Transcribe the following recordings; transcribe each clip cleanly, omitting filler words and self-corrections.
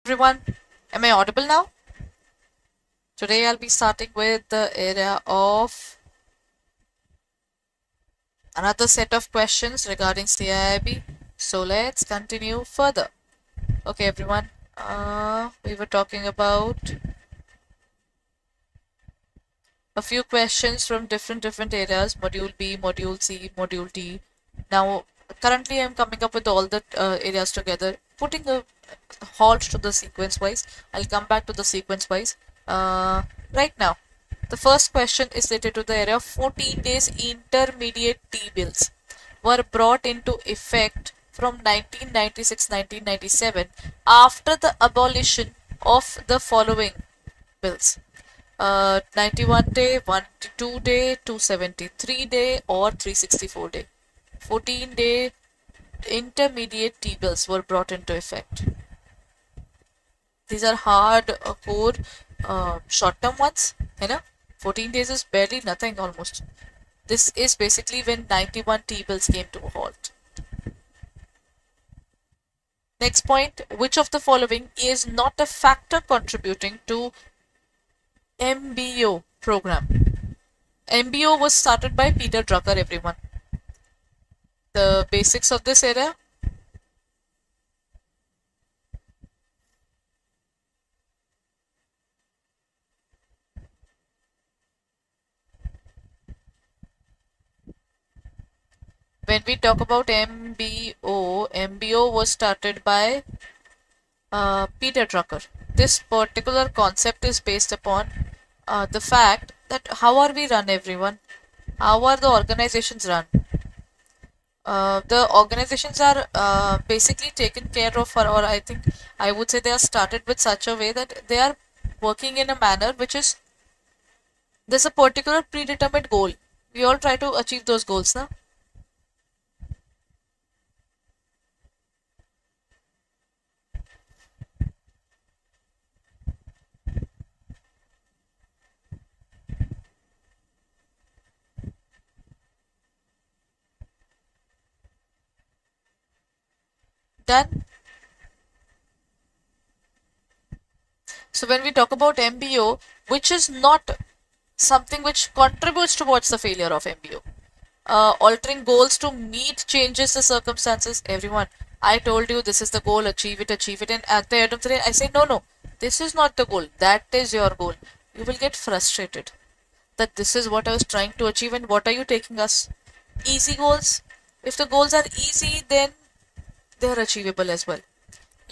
Everyone, am I audible now? Today I'll be starting with the area of another set of questions regarding CAIIB. So let's continue further. Okay, everyone, we were talking about a few questions from different areas, Module B, Module C, Module D. Now, currently I'm coming up with all the areas together, putting a halt to the sequence wise. I'll come back to the sequence wise. Right now, the first question is related to the area of 14 days intermediate T-bills were brought into effect from 1996-1997 after the abolition of the following bills. 91 day, 102 day, 273 day or 364 day. 14 day intermediate T-bills were brought into effect. These are hard core short-term ones, you know. 14 days is barely nothing almost. This is basically when 91 T-bills came to a halt. Next point, which of the following is not a factor contributing to MBO program? MBO was started by Peter Drucker, everyone. The basics of this area. When we talk about MBO was started by Peter Drucker. This particular concept is based upon the fact that how are we run, everyone? How are the organizations run? The organizations are basically taken care of, or I think I would say they are started with such a way that they are working in a manner which is, there's a particular predetermined goal. We all try to achieve those goals now. Done. So when we talk about MBO, which is not something which contributes towards the failure of MBO, altering goals to meet changes the circumstances. Everyone, I told you this is the goal, achieve it, and at the end of the day, I say no, this is not the goal. That is your goal. You will get frustrated that this is what I was trying to achieve, and what are you taking us? Easy goals. If the goals are easy, then they are achievable as well.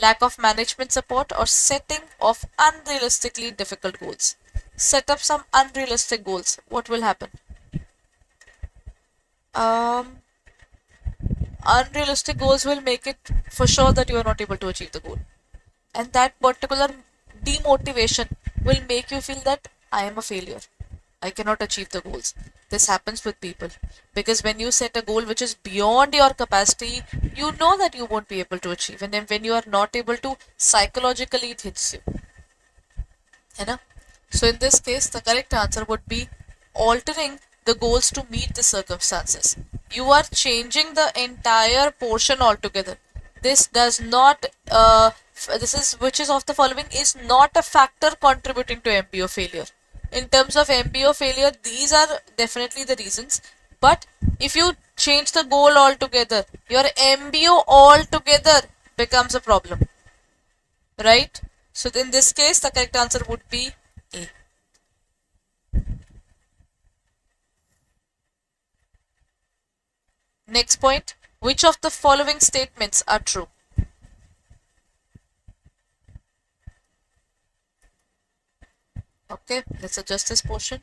Lack of management support or setting of unrealistically difficult goals. Set up some unrealistic goals. What will happen? Unrealistic goals will make it for sure that you are not able to achieve the goal. And that particular demotivation will make you feel that I am a failure. I cannot achieve the goals. This happens with people. Because when you set a goal which is beyond your capacity, you know that you won't be able to achieve. And then when you are not able to, psychologically it hits you. You know? So in this case, the correct answer would be altering the goals to meet the circumstances. You are changing the entire portion altogether. This does not, which is of the following is not a factor contributing to MBO failure. In terms of MBO failure, these are definitely the reasons. But if you change the goal altogether, your MBO altogether becomes a problem. Right? So in this case, the correct answer would be A. Next point, which of the following statements are true? Okay, let's adjust this portion.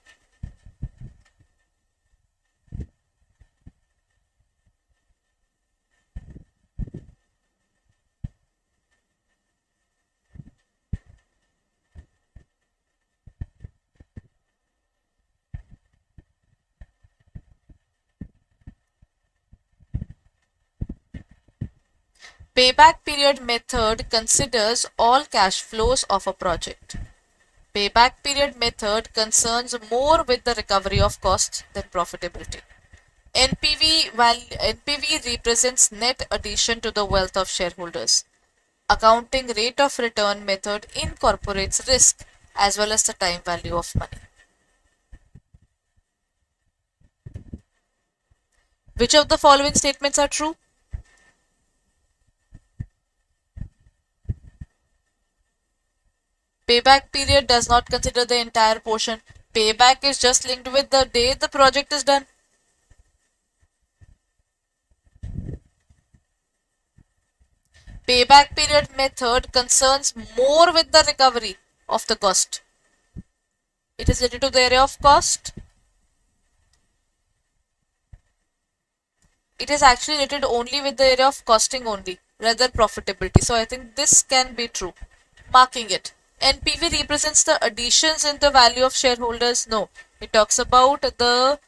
Payback period method considers all cash flows of a project. Payback period method concerns more with the recovery of costs than profitability. NPV represents net addition to the wealth of shareholders. accounting rate of return method incorporates risk as well as the time value of money. Which of the following statements are true? Payback period does not consider the entire portion. Payback is just linked with the day the project is done. Payback period method concerns more with the recovery of the cost. It is related to the area of cost. It is actually related only with the area of costing only, rather profitability. So I think this can be true. Marking it. NPV represents the additions in the value of shareholders. No, it talks about the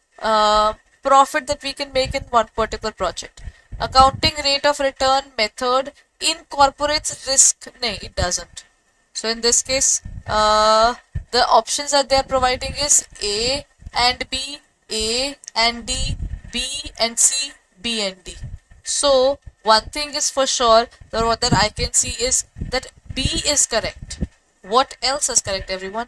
profit that we can make in one particular project. Accounting rate of return method incorporates risk. No, it doesn't. So in this case, the options that they are providing is A and B, A and D, B and C, B and D. So one thing is for sure, what that I can see is that B is correct. What else is correct, everyone?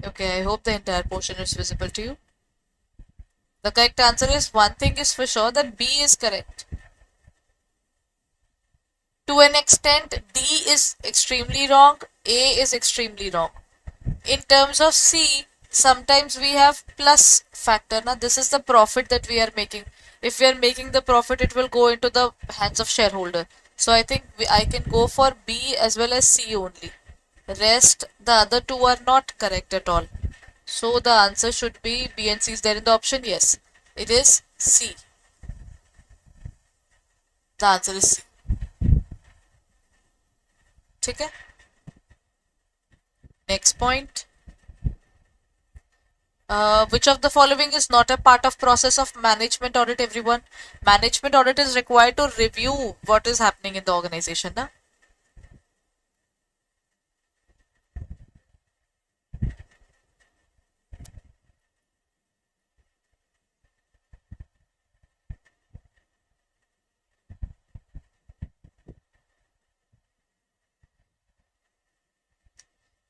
Okay, I hope the entire portion is visible to you. The correct answer is one thing is for sure that B is correct. To an extent, D is extremely wrong, A is extremely wrong. In terms of C, sometimes we have plus factor. Now, this is the profit that we are making. If we are making the profit, it will go into the hands of shareholder. So I think I can go for B as well as C only. Rest, the other two are not correct at all. So the answer should be B and C. Is there in the option? Yes. It is C. The answer is C. Okay. Next point. Which of the following is not a part of process of management audit, everyone? Management audit is required to review what is happening in the organization. Na?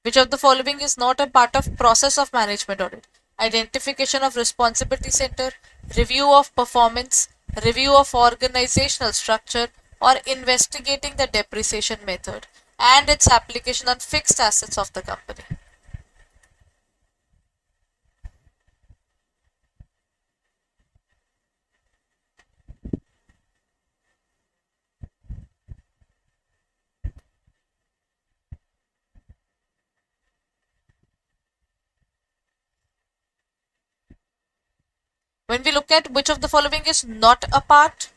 Which of the following is not a part of process of management audit? Identification of responsibility center, review of performance, review of organizational structure, or investigating the depreciation method and its application on fixed assets of the company. When we look at which of the following is not a part,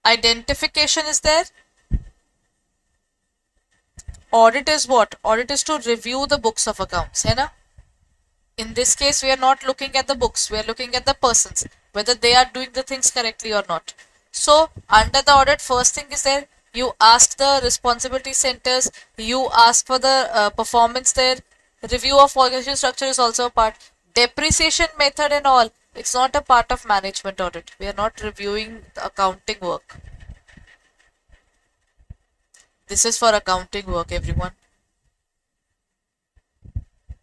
identification is there. Audit is what? Audit is to review the books of accounts. Hai na? In this case, we are not looking at the books. We are looking at the persons, whether they are doing the things correctly or not. So, under the audit, first thing is there. You ask the responsibility centers. You ask for the performance there. Review of organization structure is also a part. Depreciation method and all. It's not a part of management audit. We are not reviewing the accounting work. This is for accounting work, everyone.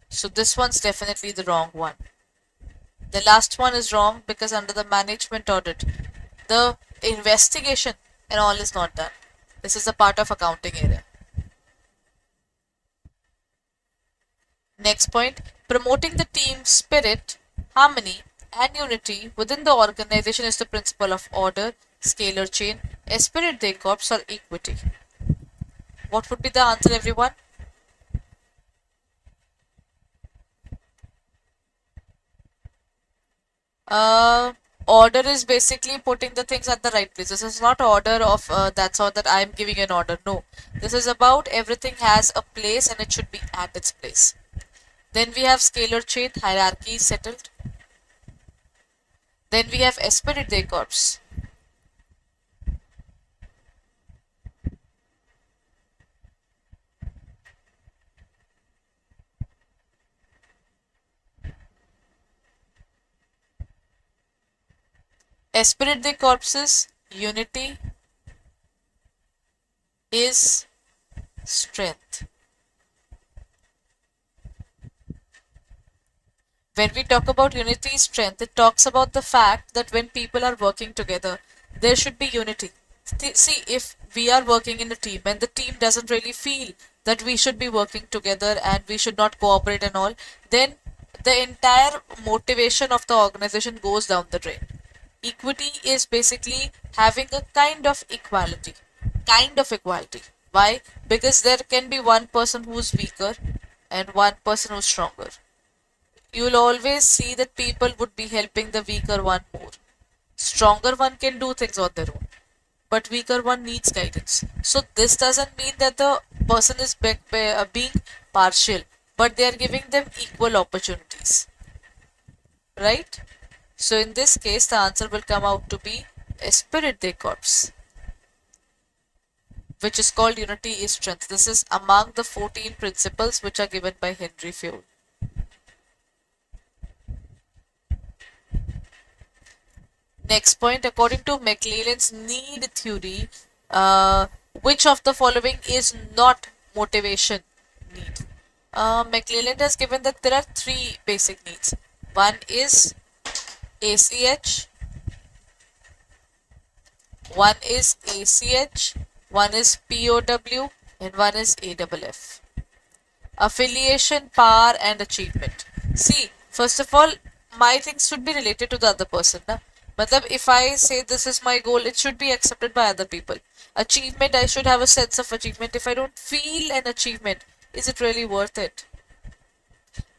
So this one's definitely the wrong one. The last one is wrong because under the management audit, the investigation and all is not done. This is a part of accounting area. Next point, promoting the team spirit, harmony and unity within the organization is the principle of order, scalar chain, esprit de corps or equity. What would be the answer, everyone? Order is basically putting the things at the right place. This is not order of that's all that I am giving an order. No, this is about everything has a place and it should be at its place. Then we have scalar chain, hierarchy is settled. Then we have esprit de corps. Esprit de corps' unity is strength. When we talk about unity strength, it talks about the fact that when people are working together, there should be unity. See, if we are working in a team and the team doesn't really feel that we should be working together and we should not cooperate and all, then the entire motivation of the organization goes down the drain. Equity is basically having a kind of equality. Kind of equality. Why? Because there can be one person who's weaker and one person who's stronger. You'll always see that people would be helping the weaker one more. Stronger one can do things on their own, but weaker one needs guidance. So this doesn't mean that the person is being partial, but they are giving them equal opportunities. Right? So in this case, the answer will come out to be esprit de corps, which is called unity is strength. This is among the 14 principles which are given by Henry Fayol. Next point, according to McClelland's need theory, which of the following is not motivation need? McClelland has given that there are three basic needs. One is ACH, one is ACH, one is POW, and one is AFF. Affiliation, power, and achievement. See, first of all, my things should be related to the other person. Na? Matlab, if I say this is my goal, it should be accepted by other people. Achievement, I should have a sense of achievement. If I don't feel an achievement, is it really worth it?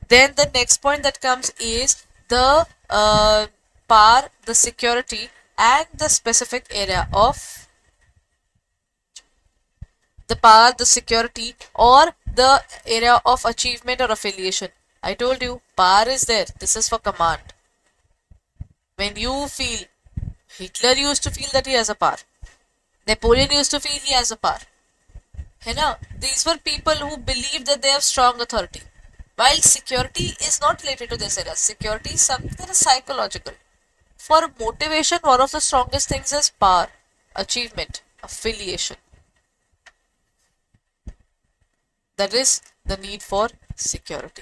Then the next point that comes is the power, the security, and the specific area of the power, the security, or the area of achievement or affiliation. I told you, power is there. This is for command. When you feel, Hitler used to feel that he has a power. Napoleon used to feel he has a power. These were people who believed that they have strong authority. While security is not related to this area. Security is something that is psychological. For motivation, one of the strongest things is power, achievement, affiliation. That is the need for security.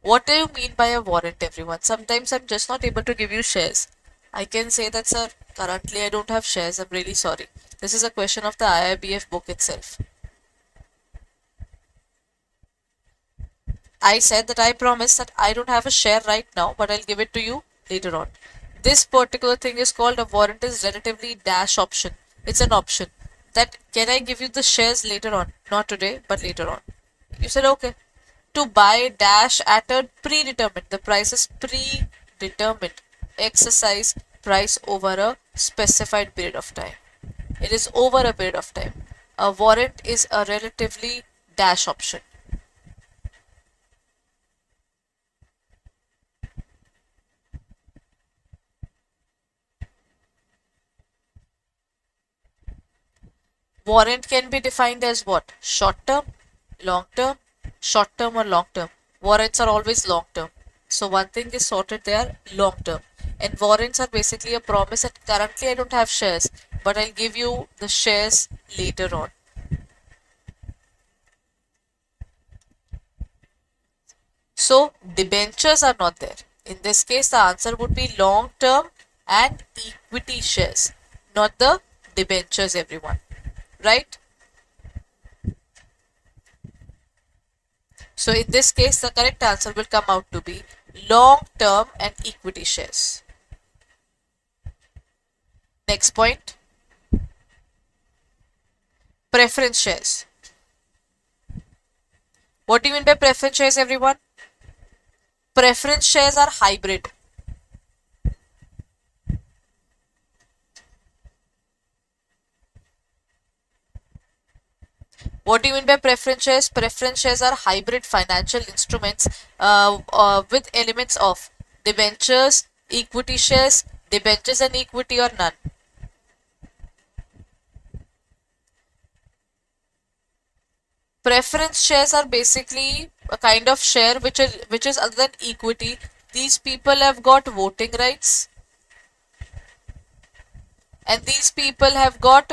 What do you mean by a warrant, everyone? Sometimes I'm just not able to give you shares. I can say that, sir, currently I don't have shares. I'm really sorry. This is a question of the IIBF book itself. I said that I promise that I don't have a share right now, but I'll give it to you later on. This particular thing is called a warrant is relatively dash option. It's an option that can I give you the shares later on? Not today, but later on. You said okay. To buy dash at a predetermined. The price is predetermined. Exercise price over a specified period of time. It is over a period of time. A warrant is a relatively dash option. Warrant can be defined as what? Short term, long term, short term or long term. Warrants are always long term. So one thing is sorted there, long term. And warrants are basically a promise that currently I don't have shares, but I'll give you the shares later on. So debentures are not there. In this case, the answer would be long term and equity shares, not the debentures, everyone. Right? So in this case, the correct answer will come out to be long term and equity shares. Next point, preference shares. What do you mean by preference shares, everyone? Preference shares are hybrid. What do you mean by preference shares? Preference shares are hybrid financial instruments with elements of debentures, equity shares, debentures and equity, or none. Preference shares are basically a kind of share which is other than equity. These people have got voting rights, and these people have got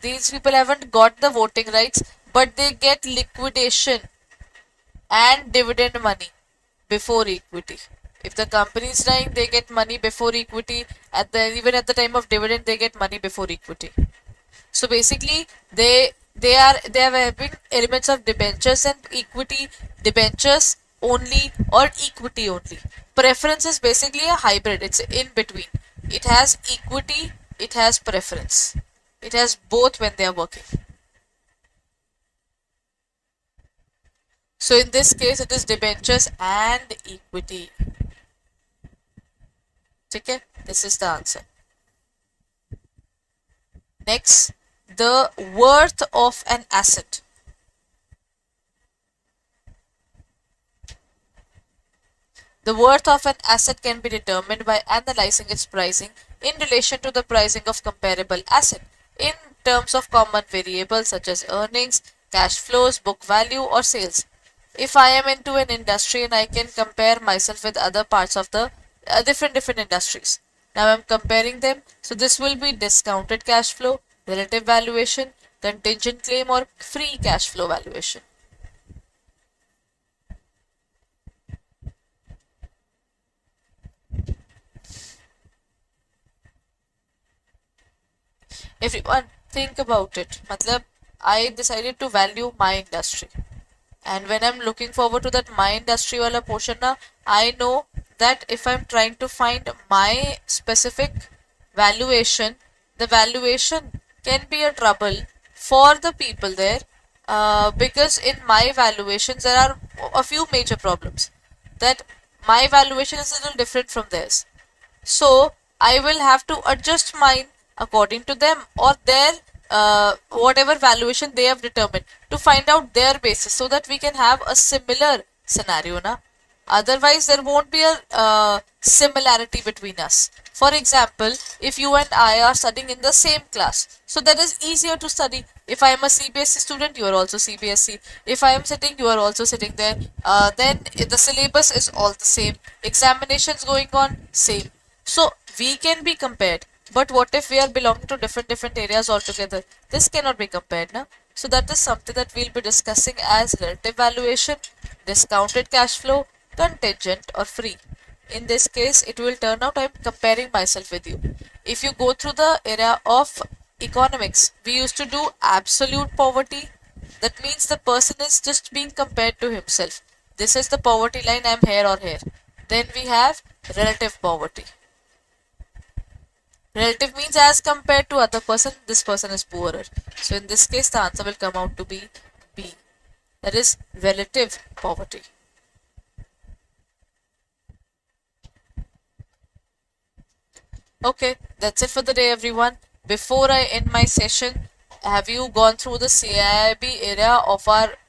these people haven't got the voting rights, but they get liquidation and dividend money before equity. If the company is dying, they get money before equity. Even at the time of dividend, they get money before equity. So basically, they have having elements of debentures and equity, debentures only or equity only. Preference is basically a hybrid. It's in between. It has equity, it has preference. It has both when they are working. So in this case, it is debentures and equity. Okay, this is the answer. Next, the worth of an asset. The worth of an asset can be determined by analyzing its pricing in relation to the pricing of comparable asset in terms of common variables such as earnings, cash flows, book value, or sales. If I am into an industry and I can compare myself with other parts of the different industries. Now I'm comparing them. So this will be discounted cash flow, relative valuation, contingent claim, or free cash flow valuation. Everyone, think about it. Matlab, I decided to value my industry. And when I'm looking forward to that my industry wala portion na, I know that if I'm trying to find my specific valuation, the valuation can be a trouble for the people there because in my valuations there are a few major problems. That my valuation is a little different from theirs. So I will have to adjust mine according to them or their whatever valuation they have determined to find out their basis so that we can have a similar scenario. Na? Otherwise, there won't be a similarity between us. For example, if you and I are studying in the same class, so that is easier to study. If I am a CBSE student, you are also CBSE. If I am sitting, you are also sitting there. Then the syllabus is all the same. Examinations going on, same. So we can be compared. But what if we are belonging to different areas altogether? This cannot be compared, na? So that is something that we'll be discussing as relative valuation, discounted cash flow, contingent, or free. In this case, it will turn out I'm comparing myself with you. If you go through the era of economics, we used to do absolute poverty. That means the person is just being compared to himself. This is the poverty line, I'm here or here. Then we have relative poverty. Relative means as compared to other person, this person is poorer. So in this case, the answer will come out to be B. That is relative poverty. Okay, that's it for the day, everyone. Before I end my session, have you gone through the CAIIB area of our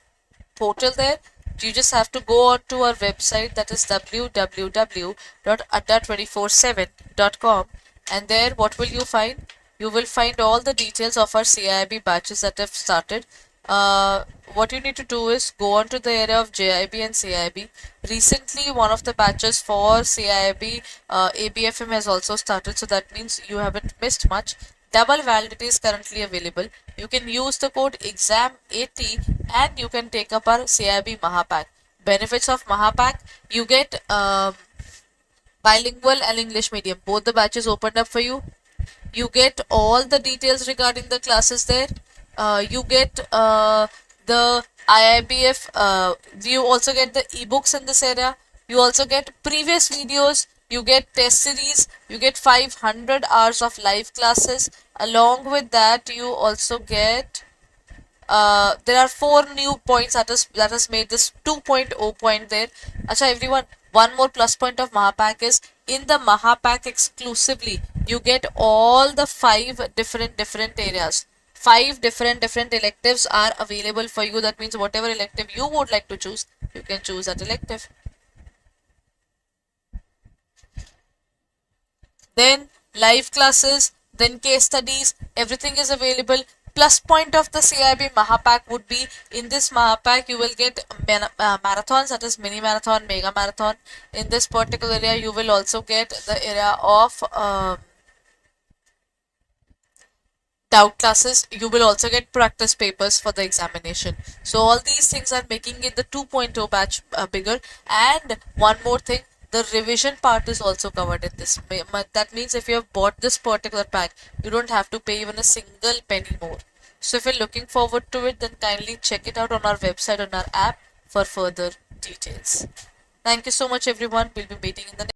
portal there? You just have to go on to our website, that is www.adda247.com, and there what will you find? You will find all the details of our CAIIB batches that have started. What you need to do is go on to the area of JIB and CAIIB. Recently, one of the batches for CAIIB ABFM has also started, so that means you haven't missed much. Double validity is currently available. You can use the code EXAM80 and you can take up our CAIIB Mahapack. Benefits of Mahapack: you get bilingual and English medium. Both the batches opened up for you. You get all the details regarding the classes there. You get the IIBF. You also get the ebooks in this area. You also get previous videos. You get test series. You get 500 hours of live classes. Along with that, you also get there are 4 new points that has made this 2.0 point there. Acha everyone, one more plus point of Mahapack is in the Mahapack exclusively you get all the 5 different areas. 5 different electives are available for you. That means whatever elective you would like to choose, you can choose that elective. Then live classes, then case studies, everything is available. Plus point of the CAIIB Mahapack would be, in this Mahapack you will get marathons, that is mini marathon, mega marathon. In this particular area you will also get the area of doubt classes. You will also get practice papers for the examination. So all these things are making it the 2.0 batch bigger. And one more thing, the revision part is also covered in this. That means if you have bought this particular pack, you don't have to pay even a single penny more. So if you're looking forward to it, then kindly check it out on our website, on our app for further details. Thank you so much everyone. We'll be meeting in the next